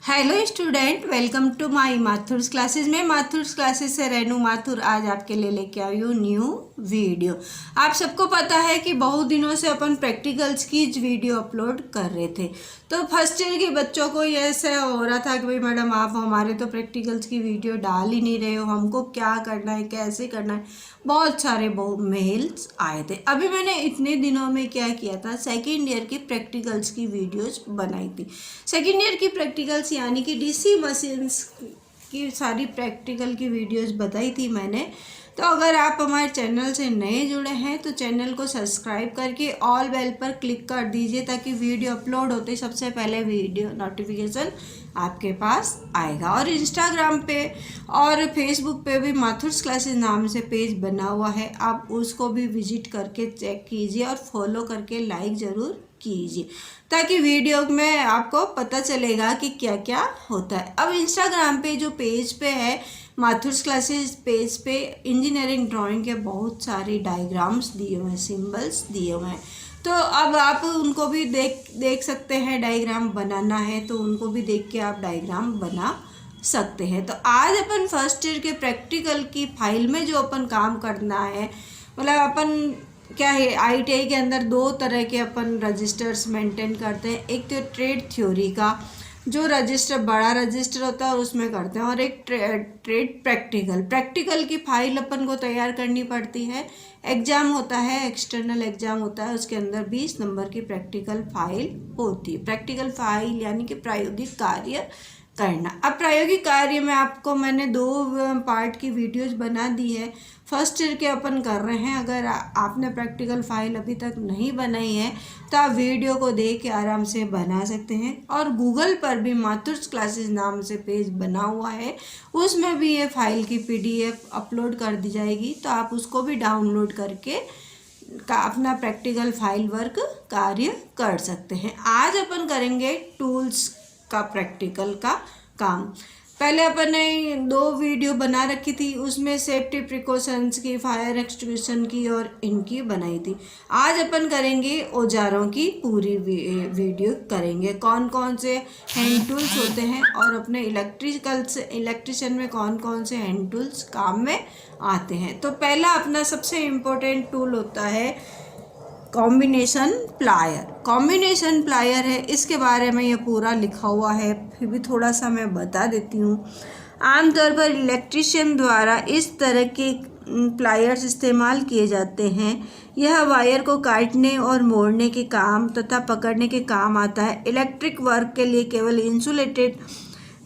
Hello student, welcome to my Mathur's classes. मैं Mathur's classes से रेनू माथुर आज आपके लिए लेके आई हूँ न्यू वीडियो। आप सबको पता है कि बहुत दिनों से अपन प्रैक्टिकल्स की वीडियो अपलोड कर रहे थे, तो फर्स्ट ईयर के बच्चों को ये ऐसा हो रहा था कि भाई मैडम आप हमारे तो प्रैक्टिकल्स की वीडियो डाल ही नहीं रहे हो, हमको क्या करना है, कैसे करना है। बहुत सारे मेल्स आए थे। अभी मैंने इतने दिनों में क्या किया था, सेकेंड ईयर की प्रैक्टिकल्स की वीडियोज बनाई थी। सेकेंड ईयर की प्रैक्टिकल्स यानी कि डीसी मशीन्स की सारी प्रैक्टिकल की वीडियोस बताई थी मैंने। तो अगर आप हमारे चैनल से नए जुड़े हैं तो चैनल को सब्सक्राइब करके ऑल बेल पर क्लिक कर दीजिए, ताकि वीडियो अपलोड होते सबसे पहले वीडियो नोटिफिकेशन आपके पास आएगा। और इंस्टाग्राम पे और फेसबुक पे भी माथुर्स क्लासेस नाम से पेज बना हुआ है, आप उसको भी विजिट करके चेक कीजिए और फॉलो करके लाइक ज़रूर कीजिए, ताकि वीडियो में आपको पता चलेगा कि क्या क्या होता है। अब इंस्टाग्राम पे जो पेज पे है माथुर्स क्लासेस पेज पे इंजीनियरिंग ड्राइंग के बहुत सारे डायग्राम्स दिए हुए हैं, सिंबल्स दिए हुए हैं। तो अब आप उनको भी देख सकते हैं। डायग्राम बनाना है तो उनको भी देख के आप डायग्राम बना सकते हैं। तो आज अपन फर्स्ट ईयर के प्रैक्टिकल की फाइल में जो अपन काम करना है, मतलब अपन क्या है, आईटीआई के अंदर दो तरह के अपन रजिस्टर्स मेंटेन करते हैं। एक तो ट्रेड थ्योरी का जो रजिस्टर बड़ा रजिस्टर होता है उसमें करते हैं, और एक ट्रेड प्रैक्टिकल की फाइल अपन को तैयार करनी पड़ती है। एग्ज़ाम होता है, एक्सटर्नल एग्ज़ाम होता है, उसके अंदर 20 नंबर की प्रैक्टिकल फाइल होती है। प्रैक्टिकल फाइल यानी कि प्रायोगिक कार्य करना। अब प्रायोगिक कार्य में आपको मैंने दो पार्ट की वीडियोस बना दी है। फर्स्ट ईयर के अपन कर रहे हैं। अगर आपने प्रैक्टिकल फाइल अभी तक नहीं बनाई है तो आप वीडियो को देख के आराम से बना सकते हैं। और गूगल पर भी माथुर्स क्लासेस नाम से पेज बना हुआ है, उसमें भी ये फाइल की पीडीएफ अपलोड कर दी जाएगी, तो आप उसको भी डाउनलोड करके अपना प्रैक्टिकल फाइल वर्क कार्य कर सकते हैं। आज अपन करेंगे टूल्स का प्रैक्टिकल का काम। पहले अपन ने दो वीडियो बना रखी थी, उसमें सेफ्टी प्रिकॉशंस की, फायर एक्सटिंग्विशन की और इनकी बनाई थी। आज अपन करेंगे औजारों की पूरी वीडियो करेंगे, कौन कौन से हैंड टूल्स होते हैं और अपने इलेक्ट्रिशियन में कौन कौन से हैंड टूल्स काम में आते हैं। तो पहला अपना सबसे इम्पोर्टेंट टूल होता है कॉम्बिनेशन प्लायर। कॉम्बिनेशन प्लायर है, इसके बारे में ये पूरा लिखा हुआ है, फिर भी थोड़ा सा मैं बता देती हूँ। आमतौर पर इलेक्ट्रिशियन द्वारा इस तरह के प्लायर्स इस्तेमाल किए जाते हैं। यह वायर को काटने और मोड़ने के काम तथा पकड़ने के काम आता है। इलेक्ट्रिक वर्क के लिए केवल इंसुलेटेड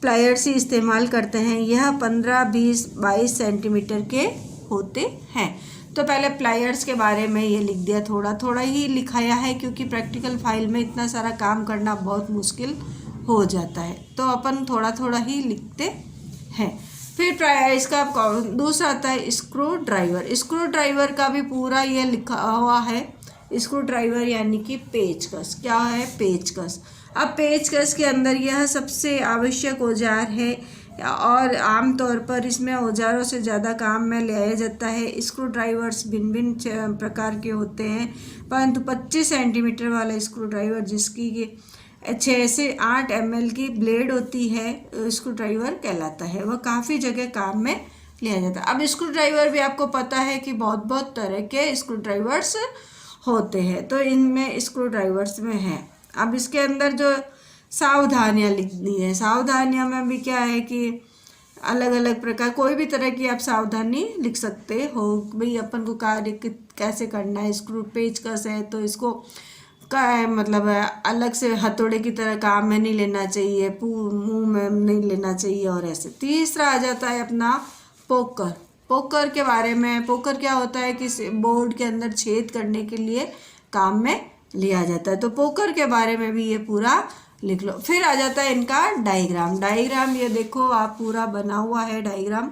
प्लायर्स ही इस्तेमाल करते हैं। यह 15, 20, 22 सेंटीमीटर के होते हैं। तो पहले प्लायर्स के बारे में ये लिख दिया, थोड़ा थोड़ा ही लिखाया है, क्योंकि प्रैक्टिकल फाइल में इतना सारा काम करना बहुत मुश्किल हो जाता है, तो अपन थोड़ा थोड़ा ही लिखते हैं। फिर इसका दूसरा आता है स्क्रू ड्राइवर। स्क्रू ड्राइवर का भी पूरा ये लिखा हुआ है। स्क्रू ड्राइवर यानी कि पेचकस। क्या है? पेचकस। अब पेचकस के अंदर यह सबसे आवश्यक औजार है और आमतौर पर इसमें औजारों से ज़्यादा काम में लिया जाता है। स्क्रू ड्राइवर्स भिन्न भिन्न प्रकार के होते हैं, परंतु 25 सेंटीमीटर वाला स्क्रू ड्राइवर जिसकी 6 से 8 ml की ब्लेड होती है, स्क्रू ड्राइवर कहलाता है। वह काफ़ी जगह काम में लिया जाता है। अब स्क्रू ड्राइवर भी आपको पता है कि बहुत बहुत तरह के स्क्रू ड्राइवर्स होते हैं, तो इनमें स्क्रू ड्राइवर्स में है। अब इसके अंदर जो सावधानियाँ लिखनी है, सावधानियाँ में भी क्या है कि अलग अलग प्रकार, कोई भी तरह की आप सावधानी लिख सकते हो। भाई अपन को कार्य कैसे करना है, स्क्रू पेचकस है तो इसको का मतलब अलग से हथौड़े की तरह काम में नहीं लेना चाहिए, मुंह में नहीं लेना चाहिए, और ऐसे। तीसरा आ जाता है अपना पोकर। पोकर के बारे में, पोकर क्या होता है कि बोर्ड के अंदर छेद करने के लिए काम में लिया जाता है, तो पोकर के बारे में भी ये पूरा लिख लो। फिर आ जाता है इनका डायग्राम। डायग्राम ये देखो आप, पूरा बना हुआ है डायग्राम।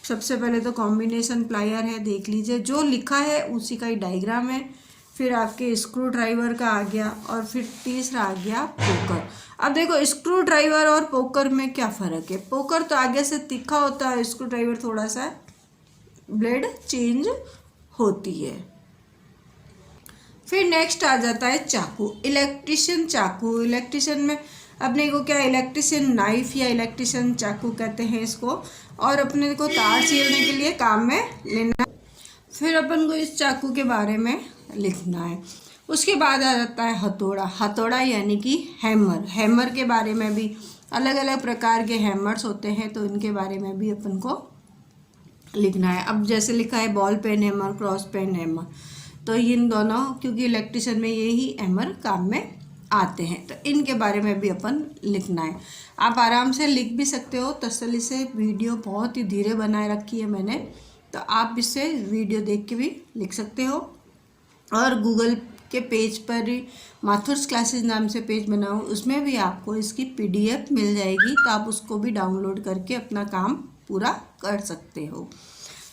सबसे पहले तो कॉम्बिनेशन प्लायर है, देख लीजिए, जो लिखा है उसी का ही डायग्राम है। फिर आपके स्क्रू ड्राइवर का आ गया, और फिर तीसरा आ गया पोकर। अब देखो स्क्रू ड्राइवर और पोकर में क्या फ़र्क है। पोकर तो आगे से तीखा होता है, स्क्रू ड्राइवर थोड़ा सा ब्लेड चेंज होती है। फिर नेक्स्ट आ जाता है चाकू। इलेक्ट्रिशियन चाकू। इलेक्ट्रिशियन में अपने को क्या इलेक्ट्रिशियन नाइफ या इलेक्ट्रिशियन चाकू कहते हैं इसको, और अपने को तार चीरने के लिए काम में लेना। फिर अपन को इस चाकू के बारे में लिखना है। उसके बाद आ जाता है हथौड़ा। हथौड़ा यानी कि हैमर। हैमर के बारे में भी अलग अलग प्रकार के हैमर्स होते हैं, तो इनके बारे में भी अपन को लिखना है। अब जैसे लिखा है ball peen hammer, cross peen hammer, तो इन दोनों क्योंकि इलेक्ट्रिशियन में यही हैमर काम में आते हैं, तो इनके बारे में भी अपन लिखना है। आप आराम से लिख भी सकते हो तसल्ली से। वीडियो बहुत ही धीरे बनाए रखी है मैंने, तो आप इससे वीडियो देख के भी लिख सकते हो। और गूगल के पेज पर माथुर्स क्लासेस नाम से पेज बनाओ, उसमें भी आपको इसकी PDF मिल जाएगी, तो आप उसको भी डाउनलोड करके अपना काम पूरा कर सकते हो।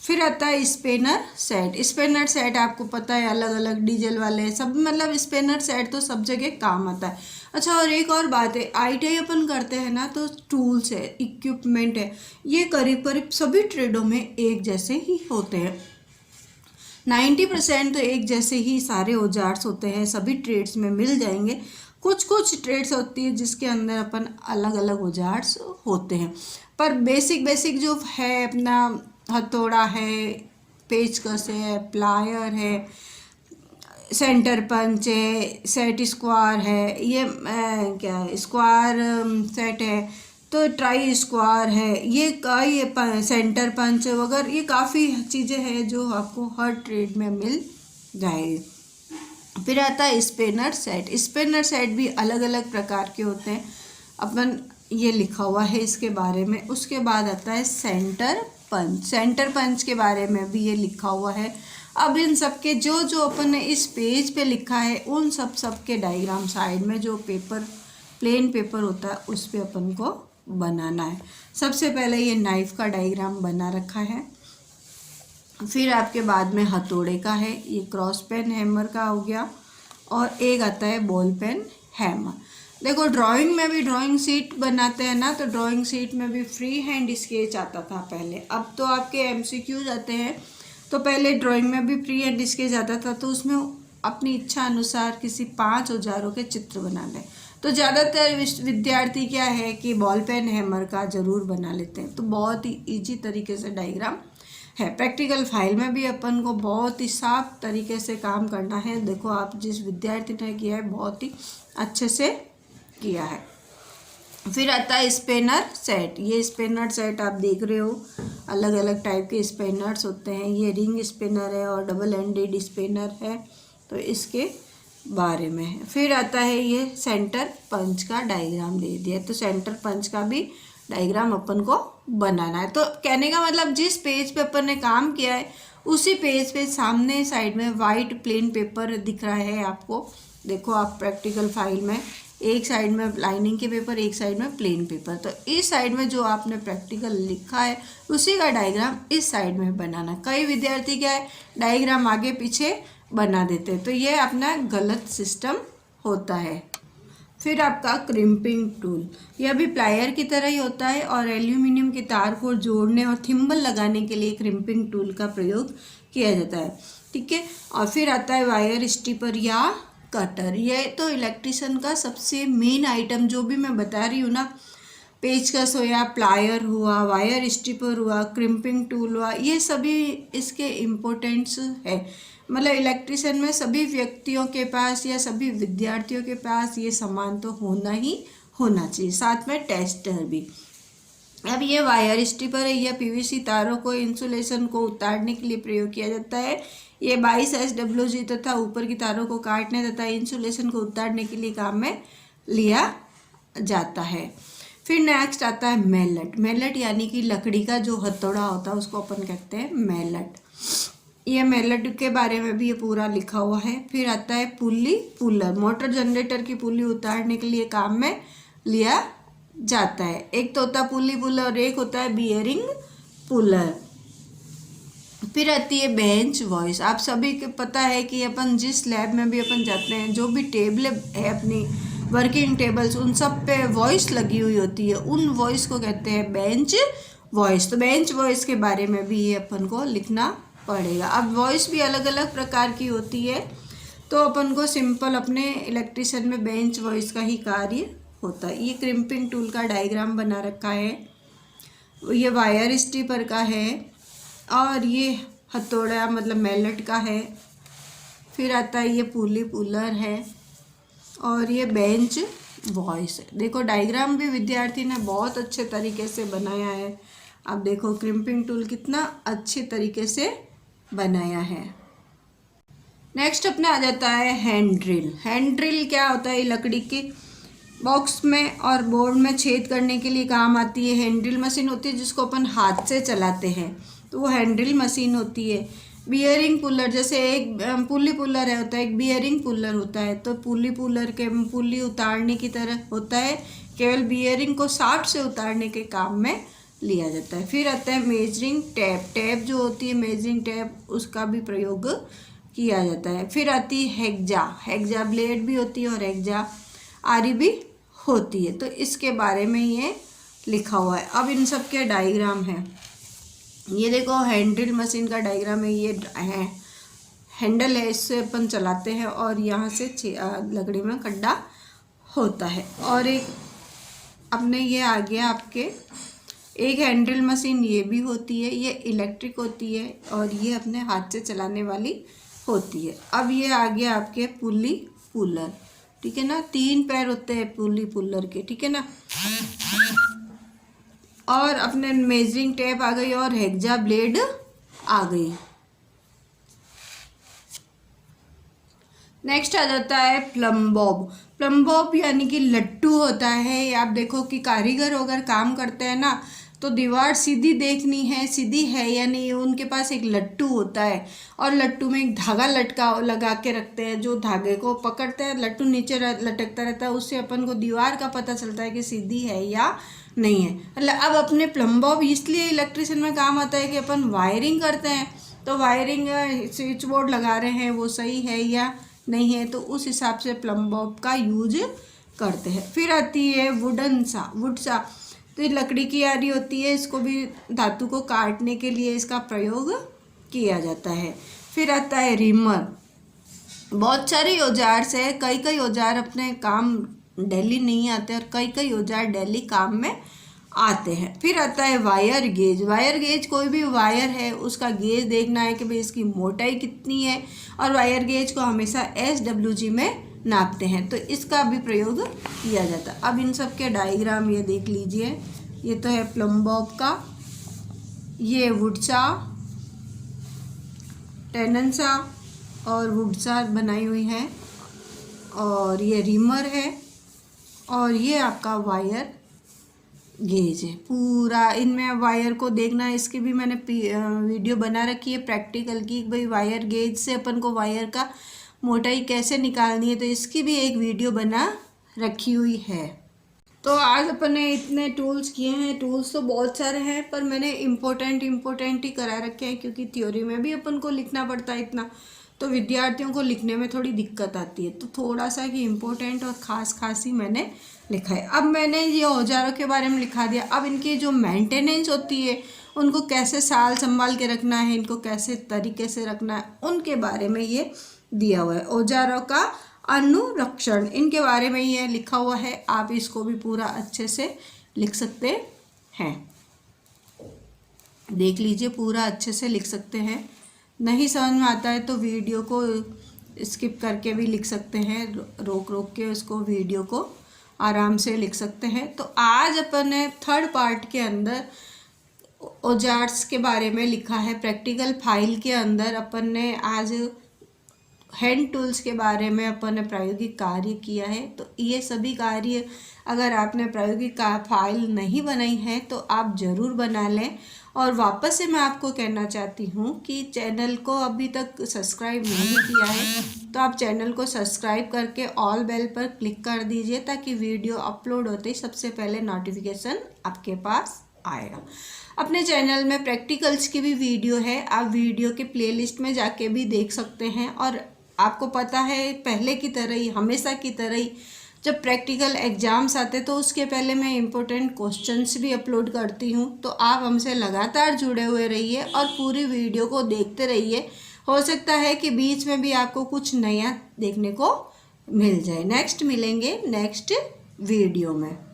फिर आता है स्पेनर सेट। स्पेनर सेट आपको पता है अलग अलग डीजल वाले सब, मतलब स्पेनर सेट तो सब जगह काम आता है। अच्छा, और एक और बात है, ITI अपन करते हैं ना, तो टूल्स है, इक्विपमेंट है, ये करीब करीब सभी ट्रेडों में एक जैसे ही होते हैं। 90% तो एक जैसे ही सारे औजार्स होते हैं, सभी ट्रेड्स में मिल जाएंगे। कुछ कुछ ट्रेड्स होती है जिसके अंदर अपन अलग अलग औजार्स होते हैं, पर बेसिक जो है अपना हथौड़ा है, पेचकस है, प्लायर है, सेंटर पंच है, सेट स्क्वायर है, ये क्या स्क्वायर सेट है, तो ट्राई स्क्वायर है, ये कई सेंटर पंच वगैरह, ये काफ़ी चीज़ें हैं जो आपको हर ट्रेड में मिल जाएगी। फिर आता है स्पेनर सेट। स्पेनर सेट भी अलग अलग प्रकार के होते हैं, अपन ये लिखा हुआ है इसके बारे में। उसके बाद आता है सेंटर पंच। सेंटर पंच के बारे में भी ये लिखा हुआ है। अब इन सब के जो जो अपन ने इस पेज पे लिखा है, उन सब के डायग्राम साइड में जो पेपर, प्लेन पेपर होता है, उस पे अपन को बनाना है। सबसे पहले ये नाइफ का डायग्राम बना रखा है, फिर आपके बाद में हथौड़े का है, ये क्रॉस पेन हैमर का हो गया, और एक आता है बॉल पेन हैमर। देखो ड्राइंग में भी ड्राइंग शीट बनाते हैं ना, तो ड्राइंग शीट में भी फ्री हैंड स्केच आता था पहले। अब तो आपके MCQ आते हैं, तो पहले ड्राइंग में भी फ्री हैंड स्केच आता था, तो उसमें अपनी इच्छा अनुसार किसी 5 औजारों के चित्र बना लें। तो ज़्यादातर विद्यार्थी क्या है कि बॉल पेन हैमर का ज़रूर बना लेते हैं, तो बहुत ही ईजी तरीके से डायग्राम है। प्रैक्टिकल फाइल में भी अपन को बहुत ही साफ तरीके से काम करना है। देखो आप जिस विद्यार्थी ने किया है बहुत ही अच्छे से किया है। फिर आता है स्पेनर सेट। ये स्पेनर सेट आप देख रहे हो, अलग अलग टाइप के स्पेनर्स होते हैं। ये रिंग स्पिनर है और डबल एंडेड स्पिनर है, तो इसके बारे में है। फिर आता है ये सेंटर पंच का डायग्राम दे दिया, तो सेंटर पंच का भी डायग्राम अपन को बनाना है। तो कहने का मतलब जिस पेज पे अपन ने काम किया है, उसी पेज पे सामने साइड में वाइट प्लेन पेपर दिख रहा है आपको। देखो आप प्रैक्टिकल फाइल में एक साइड में लाइनिंग के पेपर, एक साइड में प्लेन पेपर, तो इस साइड में जो आपने प्रैक्टिकल लिखा है उसी का डायग्राम इस साइड में बनाना। कई विद्यार्थी क्या है डायग्राम आगे पीछे बना देते हैं, तो ये अपना गलत सिस्टम होता है। फिर आपका क्रिम्पिंग टूल, यह भी प्लायर की तरह ही होता है, और एल्यूमिनियम के तार को जोड़ने और थिम्बल लगाने के लिए क्रिम्पिंग टूल का प्रयोग किया जाता है, ठीक है। और फिर आता है वायर स्ट्रिपर या कटर। ये तो इलेक्ट्रिशियन का सबसे मेन आइटम, जो भी मैं बता रही हूँ ना, पेचकस हो या प्लायर हुआ, वायर स्ट्रिपर हुआ, क्रिम्पिंग टूल हुआ, ये सभी इसके इम्पोर्टेंट्स है। मतलब इलेक्ट्रिशियन में सभी व्यक्तियों के पास या सभी विद्यार्थियों के पास ये सामान तो होना ही होना चाहिए, साथ में टेस्टर भी। अब ये वायर स्ट्रिपर है, यह PVC तारों को इंसुलेशन को उतारने के लिए प्रयोग किया जाता है। ये 22 SWG तथा ऊपर की तारों को काटने तथा इंसुलेशन को उतारने के लिए काम में लिया जाता है। फिर नेक्स्ट आता है मैलेट। मैलेट यानी कि लकड़ी का जो हथौड़ा होता है उसको अपन कहते हैं मैलेट। ये मैलेट के बारे में भी ये पूरा लिखा हुआ है। फिर आता है पुली पुलर, मोटर जनरेटर की पुली उतारने के लिए काम में लिया जाता है। एक तो होता है पुली पुलर और एक होता है बियरिंग पुलर। फिर आती है बेंच वॉइस। आप सभी को पता है कि अपन जिस लैब में भी अपन जाते हैं, जो भी टेबल है अपनी वर्किंग टेबल्स, उन सब पे वॉइस लगी हुई होती है, उन वॉइस को कहते हैं बेंच वॉइस। तो बेंच वॉइस के बारे में भी ये अपन को लिखना पड़ेगा। अब वॉइस भी अलग अलग प्रकार की होती है, तो अपन को सिंपल अपने इलेक्ट्रिशियन में बेंच वॉइस का ही कार्य होता है। ये क्रिम्पिंग टूल का डायग्राम बना रखा है, ये वायर स्ट्रिपर का है, और ये हथौड़ा मतलब मैलेट का है। फिर आता है ये पुली पुलर है, और ये बेंच वॉइस है। देखो डायग्राम भी विद्यार्थी ने बहुत अच्छे तरीके से बनाया है। अब देखो क्रिम्पिंग टूल कितना अच्छे तरीके से बनाया है। नेक्स्ट अपने आ जाता है हैंड ड्रिल। हैंड ड्रिल क्या होता है? लकड़ी के बॉक्स में और बोर्ड में छेद करने के लिए काम आती है। हैंड ड्रिल मशीन होती है जिसको अपन हाथ से चलाते हैं, तो वो हैंड ड्रिल मशीन होती है। बियरिंग पुलर, जैसे एक पुली पुलर है होता है, एक बियरिंग पुलर होता है। तो पुली पुलर के पुली उतारने की तरह होता है, केवल बियरिंग को शाफ्ट से उतारने के काम में लिया जाता है। फिर आता है मेजरिंग टैप। टैप जो होती है मेजरिंग टैप, उसका भी प्रयोग किया जाता है। फिर आती है हेक्जा। हेक्जा ब्लेड भी होती है और हेक्जा आरी भी होती है। तो इसके बारे में ये लिखा हुआ है। अब इन सब के डायग्राम है। ये देखो हैंड ड्रिल मशीन का डायग्राम है। ये है हैंडल है, इससे अपन चलाते हैं और यहाँ से लकड़ी में गड्ढा होता है। और एक अपने ये आ गया आपके एक हैंड ड्रिल मशीन, ये भी होती है, ये इलेक्ट्रिक होती है और ये अपने हाथ से चलाने वाली होती है। अब ये आ गया आपके पुली पुलर, ठीक है ना। 3 पैर होते हैं पुली पुलर के, ठीक है ना। और अपने मेजरिंग टेप आ गई और हेक्जा ब्लेड आ गई। नेक्स्ट आ जाता है प्लम बॉब। प्लम बॉब यानी कि लट्टू होता है। आप देखो कि कारीगर अगर काम करते हैं ना, तो दीवार सीधी देखनी है, सीधी है या नहीं, उनके पास एक लट्टू होता है और लट्टू में एक धागा लटका लगा के रखते हैं। जो धागे को पकड़ते हैं, लट्टू नीचे लटकता रहता है, उससे अपन को दीवार का पता चलता है कि सीधी है या नहीं है। अब अपने प्लम बॉब इसलिए इलेक्ट्रिशियन में काम आता है कि अपन वायरिंग करते हैं, तो वायरिंग स्विच बोर्ड लगा रहे हैं, वो सही है या नहीं है, तो उस हिसाब से प्लम बॉब का यूज करते हैं। फिर आती है वुडन सा, वुड सा, तो ये लकड़ी की आरी होती है, इसको भी धातु को काटने के लिए इसका प्रयोग किया जाता है। फिर आता है रिमर। बहुत सारे औजार से कई औजार अपने काम डेली नहीं आते और कई औजार डेली काम में आते हैं। फिर आता है वायर गेज। वायर गेज कोई भी वायर है उसका गेज देखना है कि भाई इसकी मोटाई कितनी है, और वायर गेज को हमेशा SWG में नापते हैं, तो इसका भी प्रयोग किया जाता है। अब इन सब के डायग्राम ये देख लीजिए। ये तो है प्लम बॉब का, ये वुडसा, टेनन सा और वुडसा बनाई हुई है, और ये रिमर है, और ये आपका वायर गेज है। पूरा इनमें वायर को देखना है, इसकी भी मैंने वीडियो बना रखी है प्रैक्टिकल की, भाई वायर गेज से अपन को वायर का मोटाई कैसे निकालनी है, तो इसकी भी एक वीडियो बना रखी हुई है। तो आज अपन ने इतने टूल्स किए हैं। टूल्स तो बहुत सारे हैं, पर मैंने इम्पोर्टेंट ही करा रखे हैं, क्योंकि थ्योरी में भी अपन को लिखना पड़ता है इतना, तो विद्यार्थियों को लिखने में थोड़ी दिक्कत आती है, तो थोड़ा सा कि इम्पोर्टेंट और ख़ास ही मैंने लिखा है। अब मैंने ये औजारों के बारे में लिखा दिया। अब इनकी जो मेंटेनेंस होती है, उनको कैसे साल संभाल के रखना है, इनको कैसे तरीके से रखना है, उनके बारे में ये दिया हुआ है। औजारों का अनुरक्षण, इनके बारे में ये लिखा हुआ है। आप इसको भी पूरा अच्छे से लिख सकते हैं, देख लीजिए, पूरा अच्छे से लिख सकते हैं। नहीं समझ में आता है तो वीडियो को स्किप करके भी लिख सकते हैं, रोक के उसको वीडियो को आराम से लिख सकते हैं। तो आज अपन ने 3rd पार्ट के अंदर औजार्स के बारे में लिखा है। प्रैक्टिकल फाइल के अंदर अपन ने आज हैंड टूल्स के बारे में अपन ने प्रायोगिक कार्य किया है। तो ये सभी कार्य अगर आपने प्रायोगिक फाइल नहीं बनाई है तो आप ज़रूर बना लें। और वापस से मैं आपको कहना चाहती हूँ कि चैनल को अभी तक सब्सक्राइब नहीं किया है तो आप चैनल को सब्सक्राइब करके ऑल बेल पर क्लिक कर दीजिए, ताकि वीडियो अपलोड होते ही सबसे पहले नोटिफिकेशन आपके पास आएगा। अपने चैनल में प्रैक्टिकल्स की भी वीडियो है, आप वीडियो के प्लेलिस्ट में जाके भी देख सकते हैं। और आपको पता है पहले की तरह ही, हमेशा की तरह ही, जब प्रैक्टिकल एग्ज़ाम्स आते तो उसके पहले मैं इम्पोर्टेंट क्वेश्चंस भी अपलोड करती हूँ। तो आप हमसे लगातार जुड़े हुए रहिए और पूरी वीडियो को देखते रहिए। हो सकता है कि बीच में भी आपको कुछ नया देखने को मिल जाए। नेक्स्ट मिलेंगे नेक्स्ट वीडियो में।